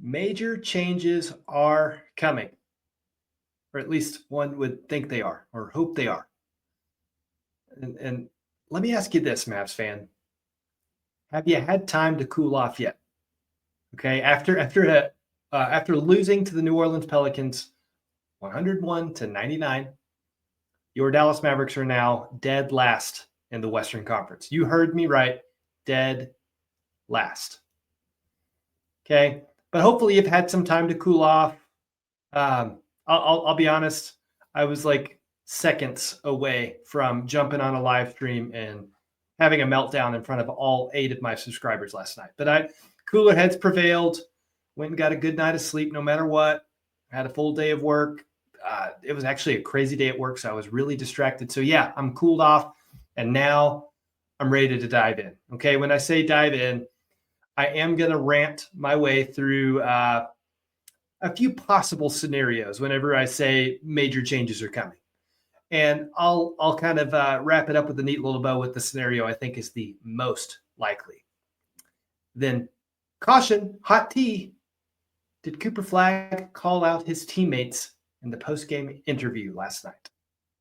Major changes are coming, or at least one would think they are, or hope they are. And let me ask you this, Mavs fan: have you had time to cool off yet? Okay, after losing to the New Orleans Pelicans, 101-99, your Dallas Mavericks are now dead last in the Western Conference. You heard me right, dead last. Okay, but hopefully you've had some time to cool off. I'll be honest, I was like seconds away from jumping on a live stream and having a meltdown in front of all 8 of my subscribers last night. But cooler heads prevailed. Went and got a good night of sleep no matter what. Had a full day of work. It was actually a crazy day at work, so I was really distracted. So yeah, I'm cooled off, and now I'm ready to dive in. Okay, when I say dive in, I am going to rant my way through a few possible scenarios whenever I say major changes are coming. And I'll kind of wrap it up with a neat little bow with the scenario I think is the most likely. Then caution, hot tea. Did Cooper Flagg call out his teammates in the post-game interview last night?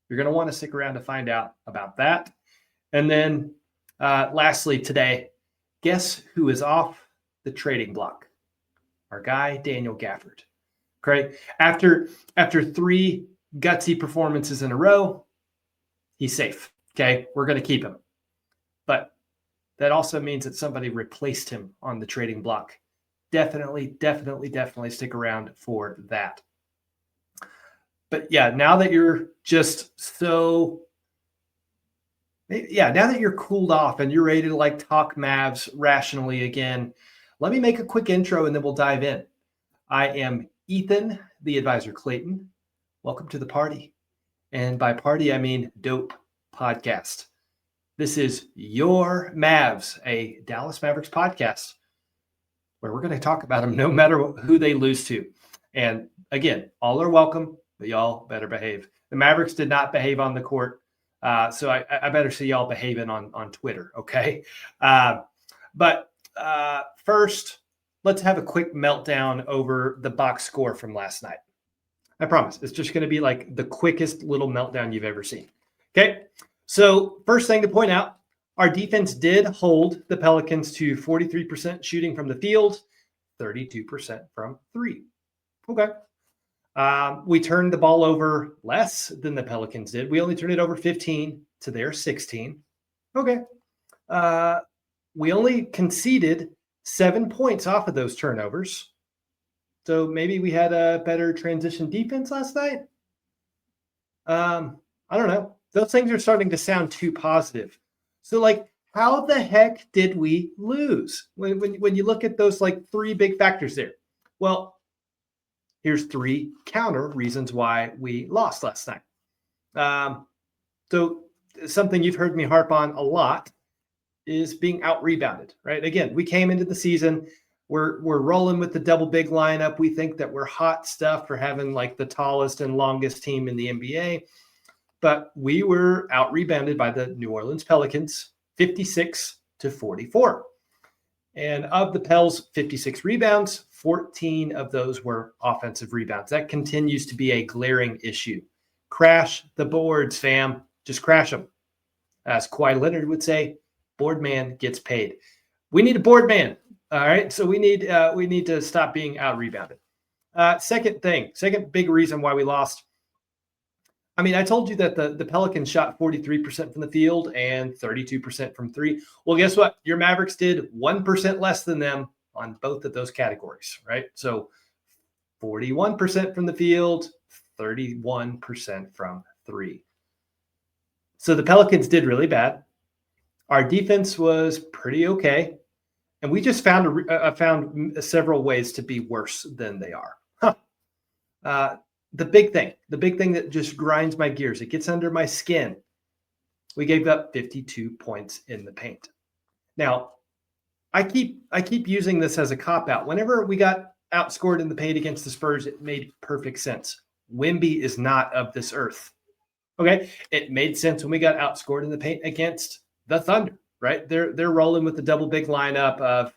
You're going to want to stick around to find out about that. And then lastly today, guess who is off the trading block? Our guy, Daniel Gafford. Okay. After 3 gutsy performances in a row, he's safe. Okay. We're going to keep him. But that also means that somebody replaced him on the trading block. Definitely stick around for that. But yeah, now that you're now that you're cooled off and you're ready to like talk Mavs rationally again, let me make a quick intro and then we'll dive in. I am Ethan, the advisor Clayton. Welcome to the party. And by party, I mean dope podcast. This is Your Mavs, a Dallas Mavericks podcast where we're going to talk about them no matter who they lose to. And again, all are welcome, but y'all better behave. The Mavericks did not behave on the court. So I better see y'all behaving on Twitter, okay? But first, let's have a quick meltdown over the box score from last night. I promise. It's just going to be like the quickest little meltdown you've ever seen. Okay? So first thing to point out, our defense did hold the Pelicans to 43% shooting from the field, 32% from 3. Okay. We turned the ball over less than the Pelicans did. We only turned it over 15 to their 16. Okay. We only conceded 7 points off of those turnovers. So maybe we had a better transition defense last night. I don't know. Those things are starting to sound too positive. So like, how the heck did we lose? When you look at those like 3 big factors there. Well, here's 3 counter reasons why we lost last night. So something you've heard me harp on a lot is being out-rebounded, right? Again, we came into the season, we're rolling with the double big lineup. We think that we're hot stuff for having like the tallest and longest team in the NBA. But we were out-rebounded by the New Orleans Pelicans, 56-44. And of the Pels' 56 rebounds, 14 of those were offensive rebounds. That continues to be a glaring issue. Crash the boards, fam. Just crash them. As Kawhi Leonard would say, board man gets paid. We need a board man. All right. So we need to stop being out-rebounded. Second big reason why we lost. I mean, I told you that the Pelicans shot 43% from the field and 32% from 3. Well, guess what? Your Mavericks did 1% less than them on both of those categories, right? So 41% from the field, 31% from 3. So the Pelicans did really bad. Our defense was pretty okay. And we just found several ways to be worse than they are. The big thing that just grinds my gears, it gets under my skin. We gave up 52 points in the paint. Now, I keep using this as a cop-out. Whenever we got outscored in the paint against the Spurs, it made perfect sense. Wemby is not of this earth. Okay? It made sense when we got outscored in the paint against the Thunder, right? They're rolling with the double big lineup of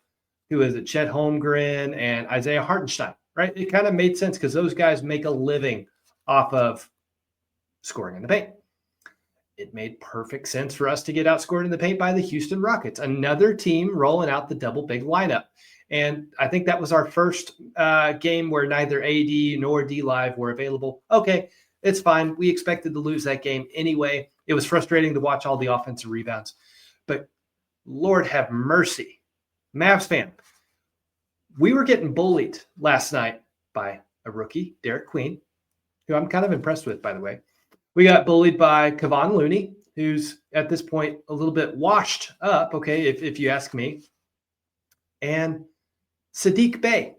who is it, Chet Holmgren and Isaiah Hartenstein, right? It kind of made sense because those guys make a living off of scoring in the paint. It made perfect sense for us to get outscored in the paint by the Houston Rockets, another team rolling out the double big lineup. And I think that was our first game where neither AD nor D Live were available. Okay, it's fine. We expected to lose that game anyway. It was frustrating to watch all the offensive rebounds. But Lord have mercy, Mavs fan, we were getting bullied last night by a rookie, Derek Queen, who I'm kind of impressed with, by the way. We got bullied by Kevon Looney, who's at this point a little bit washed up, okay, if you ask me, and Sadiq Bey.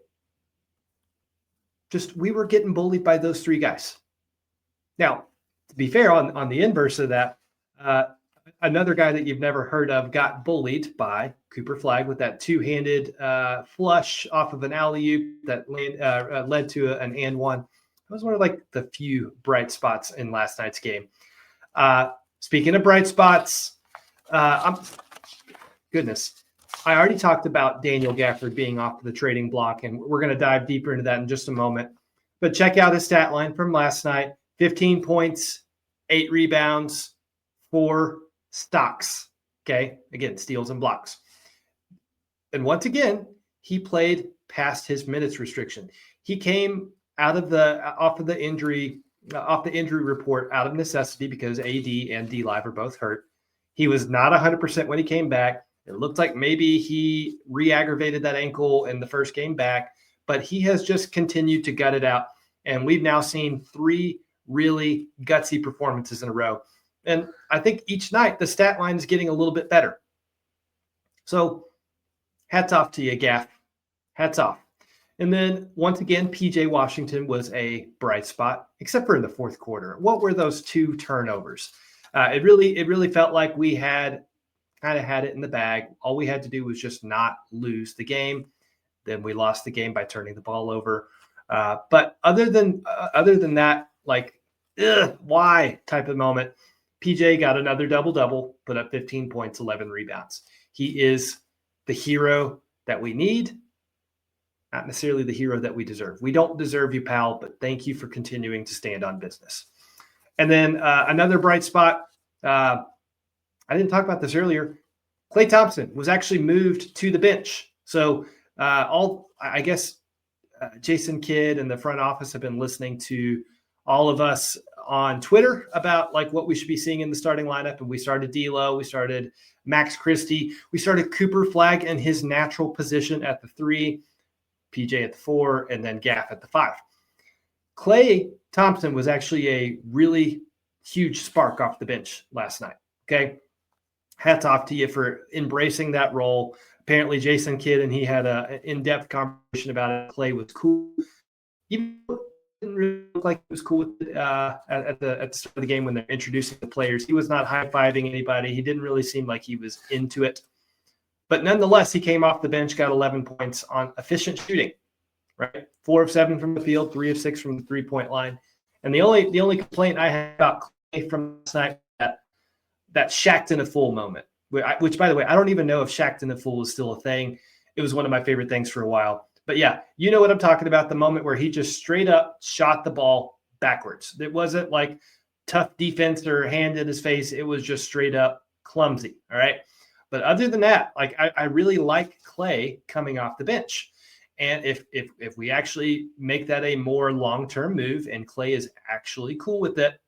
Just we were getting bullied by those three guys. Now, to be fair, on the inverse of that, another guy that you've never heard of got bullied by Cooper Flagg with that two-handed flush off of an alley-oop that led to an and one. That was one of like the few bright spots in last night's game. Speaking of bright spots, goodness, I already talked about Daniel Gafford being off the trading block, and we're going to dive deeper into that in just a moment. But check out his stat line from last night: 15 points, 8 rebounds, 4 stocks. Okay, again, steals and blocks. And once again, he played past his minutes restriction. He came off the injury report out of necessity because AD and D Live are both hurt. He was not 100% when he came back. It looked like maybe he re-aggravated that ankle in the first game back, but he has just continued to gut it out. And we've now seen 3 really gutsy performances in a row. And I think each night the stat line is getting a little bit better. So hats off to you, Gaff. Hats off. And then once again, PJ Washington was a bright spot, except for in the fourth quarter. What were those 2 turnovers? It really felt like we had kind of had it in the bag. All we had to do was just not lose the game. Then we lost the game by turning the ball over. But other than that, like, why type of moment, PJ got another double-double, put up 15 points, 11 rebounds. He is the hero that we need, not necessarily the hero that we deserve. We don't deserve you, pal, but thank you for continuing to stand on business. And then another bright spot, I didn't talk about this earlier. Klay Thompson was actually moved to the bench. So Jason Kidd and the front office have been listening to all of us on Twitter about like what we should be seeing in the starting lineup. And we started D'Lo, we started Max Christie, we started Cooper Flagg in his natural position at the 3, PJ at the 4, and then Gaff at the 5. Klay Thompson was actually a really huge spark off the bench last night. Okay. Hats off to you for embracing that role. Apparently Jason Kidd and he had an in-depth conversation about it. Klay was cool. Even didn't really look like he was cool with it, at the start of the game when they're introducing the players. He was not high-fiving anybody. He didn't really seem like he was into it. But nonetheless, he came off the bench, got 11 points on efficient shooting, right? 4 of 7 from the field, 3 of 6 from the three-point line. And the only complaint I had about Klay from last night, that Shaqtin' a Fool moment, which, by the way, I don't even know if Shaqtin' a Fool is still a thing. It was one of my favorite things for a while. But yeah, you know what I'm talking about, the moment where he just straight up shot the ball backwards. It wasn't like tough defense or hand in his face. It was just straight up clumsy, all right? But other than that, like I really like Klay coming off the bench. And if we actually make that a more long-term move and Klay is actually cool with it,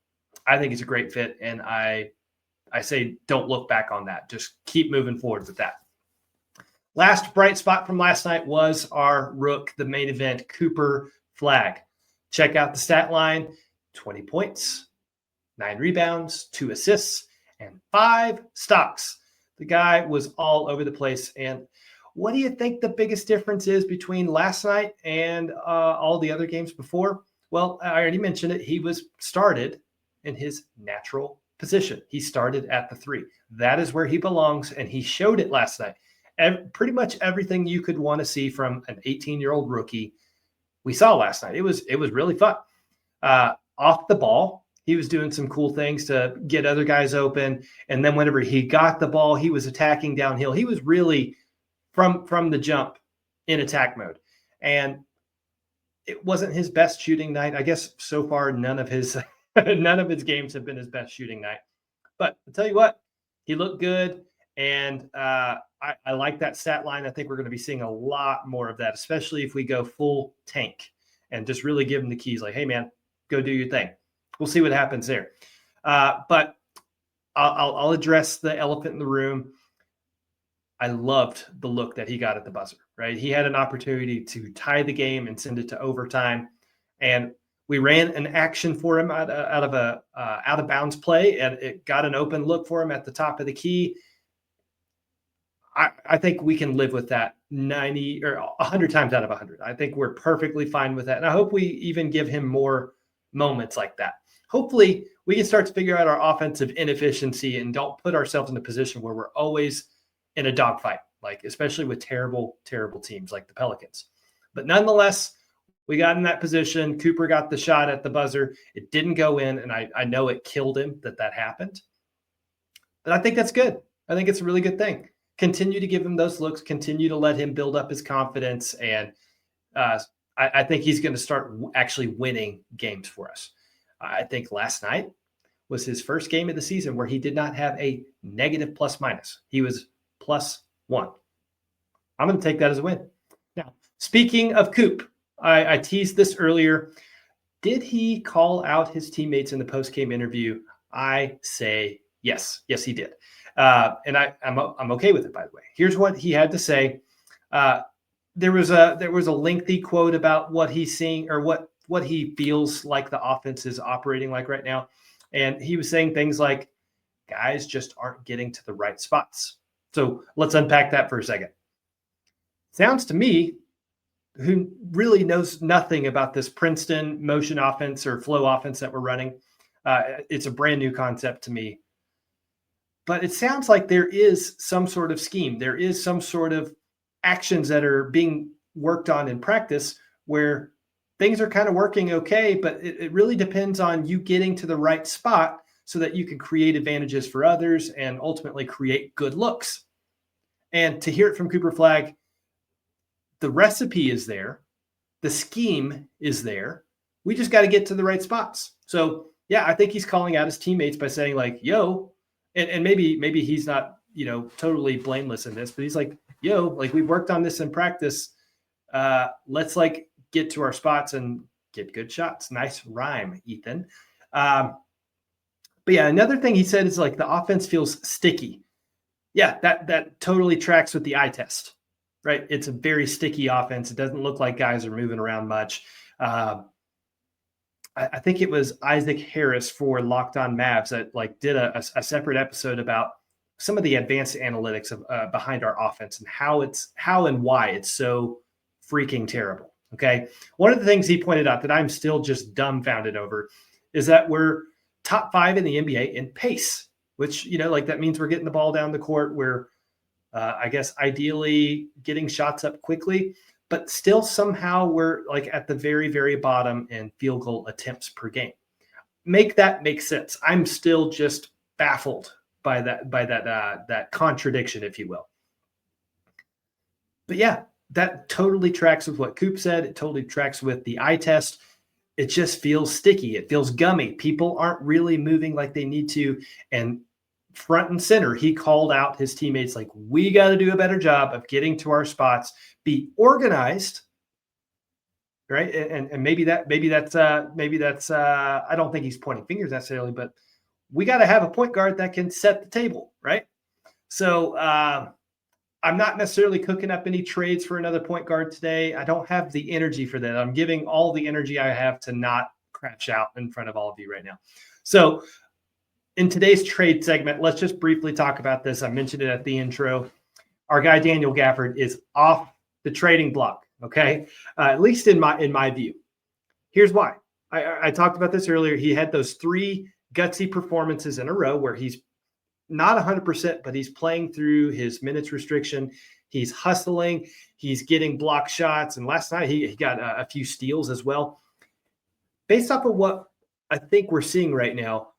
I think it's a great fit. And I say don't look back on that. Just keep moving forward with that. Last bright spot from last night was our rook, the main event, Cooper Flagg. Check out the stat line: 20 points, 9 rebounds, 2 assists, and 5 stocks. The guy was all over the place. And what do you think the biggest difference is between last night and all the other games before? Well, I already mentioned it. He was started in his natural position. He started at the 3. That is where he belongs, and he showed it last night. Pretty much everything you could want to see from an 18-year-old rookie, we saw last night. It was really fun. Off the ball, he was doing some cool things to get other guys open. And then whenever he got the ball, he was attacking downhill. He was really, from the jump, in attack mode. And it wasn't his best shooting night. I guess so far none of his games have been his best shooting night. But I'll tell you what, he looked good. And I like that stat line. I think we're going to be seeing a lot more of that, especially if we go full tank and just really give him the keys. Like, hey, man, go do your thing. We'll see what happens there. But I'll address the elephant in the room. I loved the look that he got at the buzzer, right? He had an opportunity to tie the game and send it to overtime. And we ran an action for him out of a out of bounds play, and it got an open look for him at the top of the key. I think we can live with that 90 or 100 times out of 100. I think we're perfectly fine with that. And I hope we even give him more moments like that. Hopefully we can start to figure out our offensive inefficiency and don't put ourselves in a position where we're always in a dogfight, like especially with terrible, terrible teams like the Pelicans. But nonetheless, we got in that position. Cooper got the shot at the buzzer. It didn't go in, and I know it killed him that happened. But I think that's good. I think it's a really good thing. Continue to give him those looks. Continue to let him build up his confidence, and I think he's going to start actually winning games for us. I think last night was his first game of the season where he did not have a negative plus minus. He was +1. I'm going to take that as a win. Now, speaking of Coop, I teased this earlier. Did he call out his teammates in the post-game interview? I say yes. Yes, he did. And I'm okay with it, by the way. Here's what he had to say. There was a lengthy quote about what he's seeing or what he feels like the offense is operating like right now. And he was saying things like, guys just aren't getting to the right spots. So let's unpack that for a second. Sounds to me, who really knows nothing about this Princeton motion offense or flow offense that we're running. It's a brand new concept to me. But it sounds like there is some sort of scheme. There is some sort of actions that are being worked on in practice where things are kind of working okay, but it really depends on you getting to the right spot so that you can create advantages for others and ultimately create good looks. And to hear it from Cooper Flagg, the recipe is there. The scheme is there. We just got to get to the right spots. So, yeah, I think he's calling out his teammates by saying like, yo, and maybe he's not, totally blameless in this, but he's like, yo, like we've worked on this in practice. Let's like get to our spots and get good shots. Nice rhyme, Ethan. But yeah, another thing he said is like the offense feels sticky. Yeah, that totally tracks with the eye test, right? It's a very sticky offense. It doesn't look like guys are moving around much. I think it was Isaac Harris for Locked On Mavs that like did a separate episode about some of the advanced analytics of behind our offense and how and why it's so freaking terrible. Okay. One of the things he pointed out that I'm still just dumbfounded over is that we're top 5 in the NBA in pace, which, like that means we're getting the ball down the court. We're, I guess, ideally getting shots up quickly, but still somehow we're like at the very, very bottom in field goal attempts per game. Make that make sense. I'm still just baffled by that contradiction, if you will. But yeah, that totally tracks with what Coop said. It totally tracks with the eye test. It just feels sticky. It feels gummy. People aren't really moving like they need to. And front and center, he called out his teammates like, we got to do a better job of getting to our spots, be organized, right? And maybe that's I don't think he's pointing fingers necessarily, but we got to have a point guard that can set the table, right? So I'm not necessarily cooking up any trades for another point guard today. I don't have the energy for that. I'm giving all the energy I have to not crash out in front of all of you right now. So in today's trade segment, let's just briefly talk about this. I mentioned it at the intro. Our guy Daniel Gafford is off the trading block, okay? At least in my view. Here's why. I talked about this earlier. He had those 3 gutsy performances in a row where he's not 100%, but he's playing through his minutes restriction. He's hustling. He's getting block shots. And last night he got a few steals as well. Based off of what I think we're seeing right now,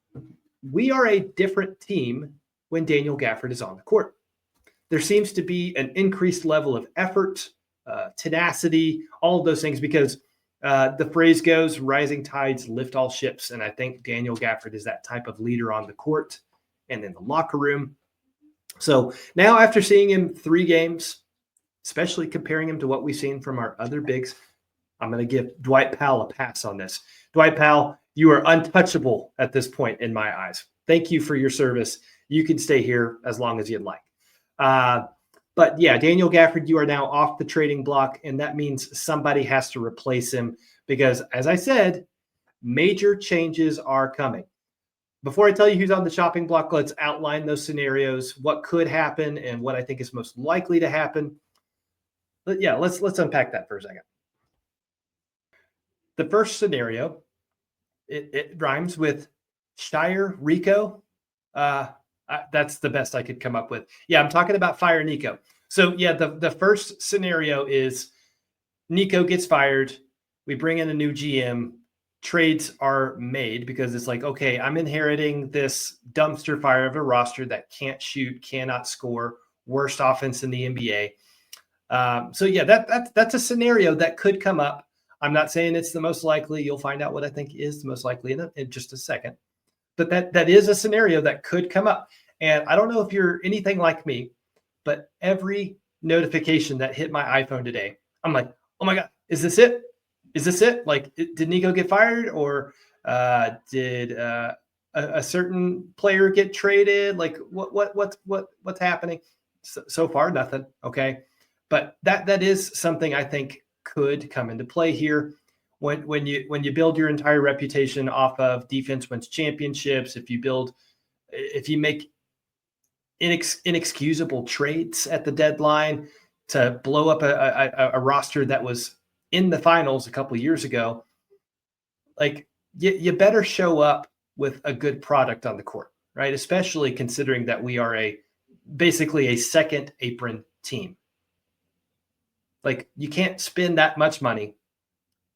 we are a different team when Daniel Gafford is on the court. There seems to be an increased level of effort, tenacity, all of those things, because the phrase goes, rising tides lift all ships. And I think Daniel Gafford is that type of leader on the court and in the locker room. So now, after seeing him 3 games, especially comparing him to what we've seen from our other bigs, I'm going to give Dwight Powell a pass on this. Dwight Powell, you are untouchable at this point in my eyes. Thank you for your service. You can stay here as long as you'd like. But yeah, Daniel Gafford, you are now off the trading block, and that means somebody has to replace him because, as I said, major changes are coming. Before I tell you who's on the chopping block, let's outline those scenarios, what could happen and what I think is most likely to happen. But yeah, let's unpack that for a second. The first scenario, it rhymes with Shire Rico. That's the best I could come up with. Yeah, I'm talking about Fire Nico. So yeah, the first scenario is Nico gets fired. We bring in a new GM. Trades are made because it's like, okay, I'm inheriting this dumpster fire of a roster that can't shoot, cannot score, worst offense in the NBA. So yeah, that's a scenario that could come up. I'm not saying it's the most likely. You'll find out what I think is the most likely in just a second. But that is a scenario that could come up. And I don't know if you're anything like me, but every notification that hit my iPhone today, I'm like, oh my God, is this it? Is this it? Like, did Nico get fired, or did a certain player get traded? Like, what's happening? So far, nothing. Okay, but that is something I think could come into play here. When you build your entire reputation off of defense wins championships, if you make inexcusable trades at the deadline to blow up a roster that was in the finals a couple of years ago, like you better show up with a good product on the court, right? Especially considering that we are basically a second apron team. Like, you can't spend that much money.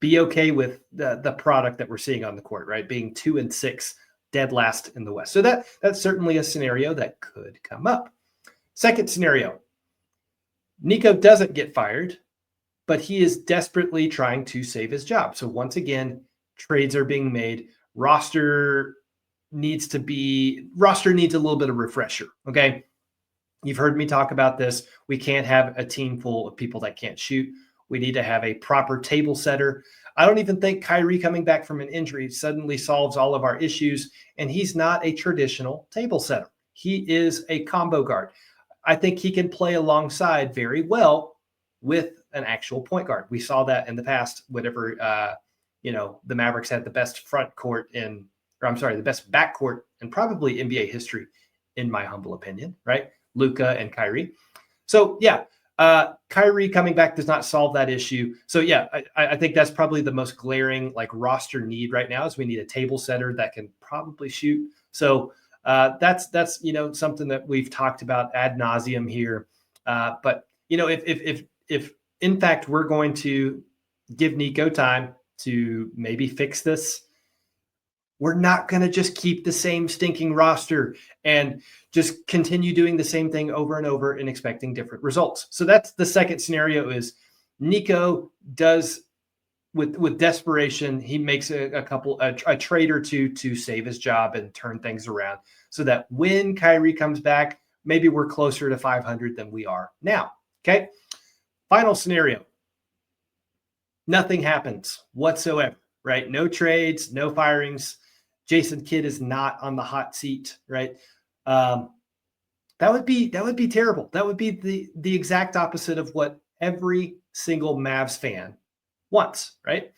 Be okay with the product that we're seeing on the court, right? Being 2-6, dead last in the West. So that's certainly a scenario that could come up. Second scenario, Nico doesn't get fired, but he is desperately trying to save his job. So once again, trades are being made. Roster needs a little bit of refresher. Okay. You've heard me talk about this. We can't have a team full of people that can't shoot. We need to have a proper table setter. I don't even think Kyrie coming back from an injury suddenly solves all of our issues. And he's not a traditional table setter. He is a combo guard. I think he can play alongside very well with an actual point guard. We saw that in the past, whenever, the Mavericks had the best the best backcourt in probably NBA history, in my humble opinion, right? Luka and Kyrie. So yeah, Kyrie coming back does not solve that issue. So yeah, I think that's probably the most glaring roster need right now, is we need a table setter that can probably shoot. So that's something that we've talked about ad nauseum here. But if in fact we're going to give Nico time to maybe fix this, we're not going to just keep the same stinking roster and just continue doing the same thing over and over and expecting different results. So that's the second scenario, is Nico does with desperation, he makes a trade or two to save his job and turn things around, so that when Kyrie comes back, maybe we're closer to 500 than we are now. Okay. Final scenario. Nothing happens whatsoever, right? No trades, no firings. Jason Kidd is not on the hot seat, right? That would be terrible. That would be the exact opposite of what every single Mavs fan wants, right?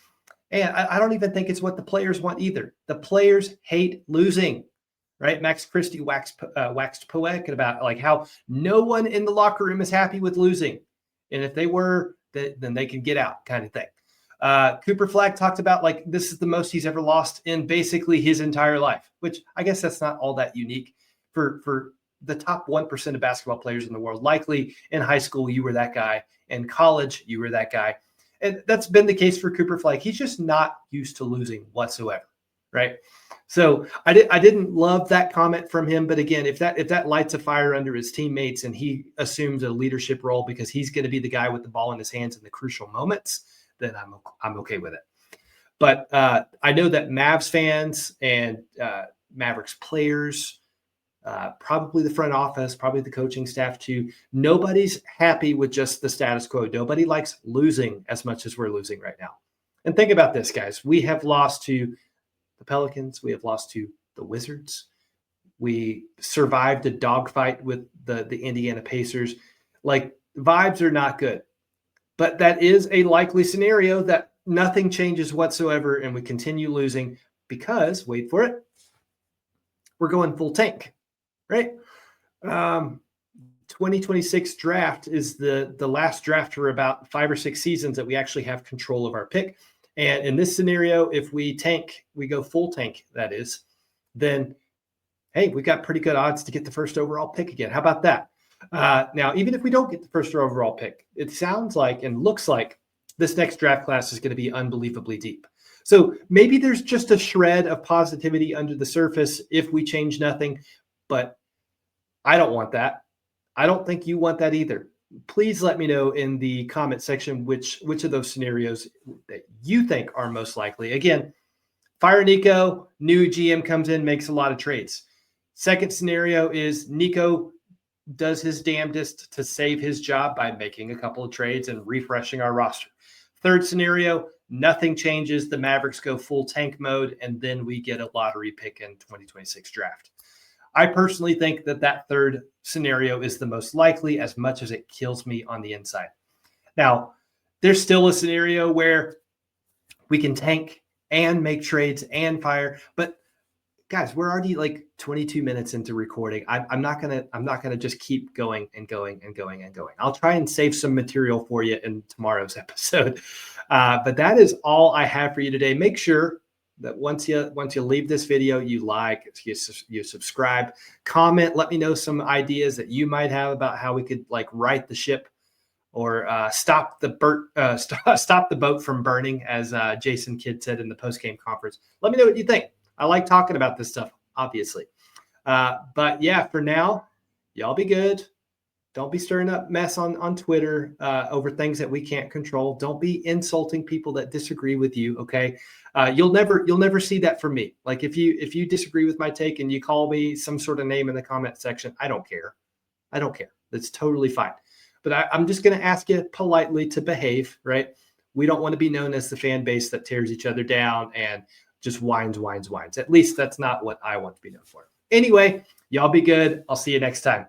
And I don't even think it's what the players want either. The players hate losing, right? Max Christie waxed poetic about how no one in the locker room is happy with losing, and if they were, then they can get out, kind of thing. Cooper Flagg talked about this is the most he's ever lost in basically his entire life, which I guess that's not all that unique for the top 1% of basketball players in the world. Likely in high school, you were that guy. In college, you were that guy. And that's been the case for Cooper Flagg. He's just not used to losing whatsoever. right? So I didn't love that comment from him, but again, if that lights a fire under his teammates and he assumes a leadership role because he's going to be the guy with the ball in his hands in the crucial moments, then I'm okay with it. But I know that Mavs fans and Mavericks players, probably the front office, probably the coaching staff too, nobody's happy with just the status quo. Nobody likes losing as much as we're losing right now. And think about this, guys. We have lost to the Pelicans. We have lost to the Wizards. We survived a dogfight with the Indiana Pacers. Like, vibes are not good. But that is a likely scenario that nothing changes whatsoever and we continue losing because, wait for it, we're going full tank, right? 2026 draft is the last draft for about 5 or 6 seasons that we actually have control of our pick. And in this scenario, if we tank, we go full tank, that is, then, hey, we got pretty good odds to get the first overall pick again. How about that? Now, even if we don't get the first overall pick, it sounds like and looks like this next draft class is going to be unbelievably deep. So maybe there's just a shred of positivity under the surface if we change nothing, but I don't want that. I don't think you want that either. Please let me know in the comment section which of those scenarios that you think are most likely. Again, fire Nico, new GM comes in, makes a lot of trades. Second scenario is Nico does his damnedest to save his job by making a couple of trades and refreshing our roster. Third scenario, nothing changes. The Mavericks go full tank mode, and then we get a lottery pick in 2026 draft. I personally think that third scenario is the most likely, as much as it kills me on the inside. Now, there's still a scenario where we can tank and make trades and fire, but guys, we're already like 22 minutes into recording. I'm not gonna just keep going and going and going and going. I'll try and save some material for you in tomorrow's episode. But that is all I have for you today. Make sure that once you leave this video, you like, you subscribe, comment, let me know some ideas that you might have about how we could like right the ship or stop the boat from burning, as Jason Kidd said in the post-game conference. Let me know what you think. I like talking about this stuff, obviously. But yeah, for now, y'all be good. Don't be stirring up mess on Twitter over things that we can't control. Don't be insulting people that disagree with you. Okay, you'll never see that from me. Like if you disagree with my take and you call me some sort of name in the comment section, I don't care. That's totally fine. But I'm just going to ask you politely to behave. Right? We don't want to be known as the fan base that tears each other down and just whines. At least that's not what I want to be known for. Anyway, y'all be good. I'll see you next time.